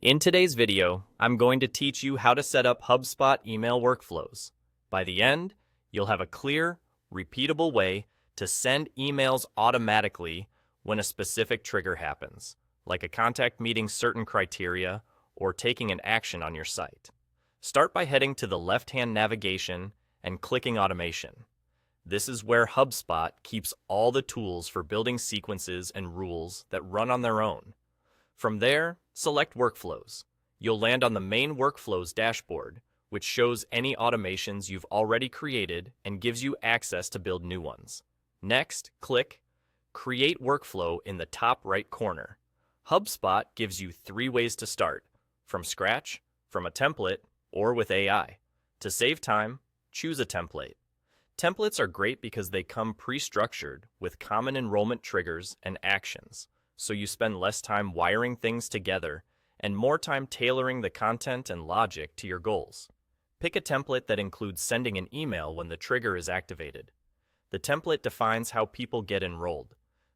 In today's video, I'm going to teach you how to set up HubSpot email workflows. By the end, you'll have a clear, repeatable way to send emails automatically when a specific trigger happens, like a contact meeting certain criteria or taking an action on your site. Start by heading to the left-hand navigation and clicking Automation. This is where HubSpot keeps all the tools for building sequences and rules that run on their own. From there, select Workflows. You'll land on the main Workflows dashboard, which shows any automations you've already created and gives you access to build new ones. Next, click Create Workflow in the top right corner. HubSpot gives you 3 ways to start: from scratch, from a template, or with AI. To save time, choose a template. Templates are great because they come pre-structured with common enrollment triggers and actions, so you spend less time wiring things together and more time tailoring the content and logic to your goals. Pick a template that includes sending an email when the trigger is activated. The template defines how people get enrolled.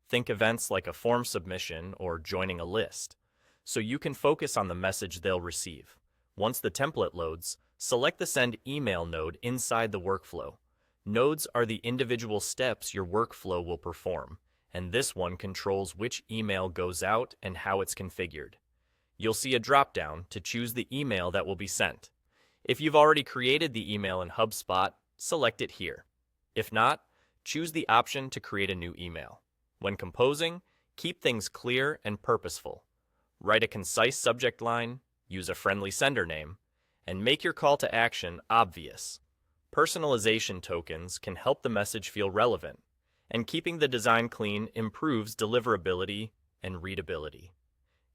Think events like a form submission or joining a list, so you can focus on the message they'll receive. Once the template loads, select the Send Email node inside the workflow. Nodes are the individual steps your workflow will perform, and this one controls which email goes out and how it's configured. You'll see a drop-down to choose the email that will be sent. If you've already created the email in HubSpot, select it here. If not, choose the option to create a new email. When composing, keep things clear and purposeful. Write a concise subject line, use a friendly sender name, and make your call to action obvious. Personalization tokens can help the message feel relevant, and keeping the design clean improves deliverability and readability.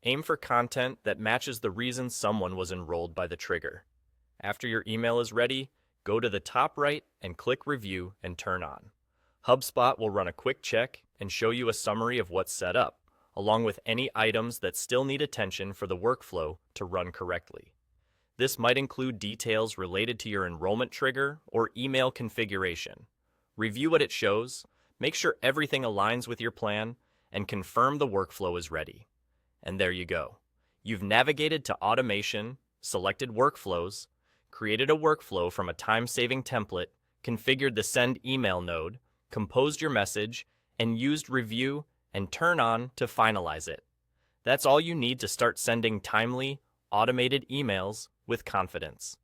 Aim for content that matches the reason someone was enrolled by the trigger. After your email is ready, go to the top right and click Review and Turn On. HubSpot will run a quick check and show you a summary of what's set up, along with any items that still need attention for the workflow to run correctly. This might include details related to your enrollment trigger or email configuration. Review what it shows, make sure everything aligns with your plan, and confirm the workflow is ready. And there you go. You've navigated to automation, selected workflows, created a workflow from a time-saving template, configured the Send Email node, composed your message, and used Review and Turn On to finalize it. That's all you need to start sending timely, automated emails with confidence.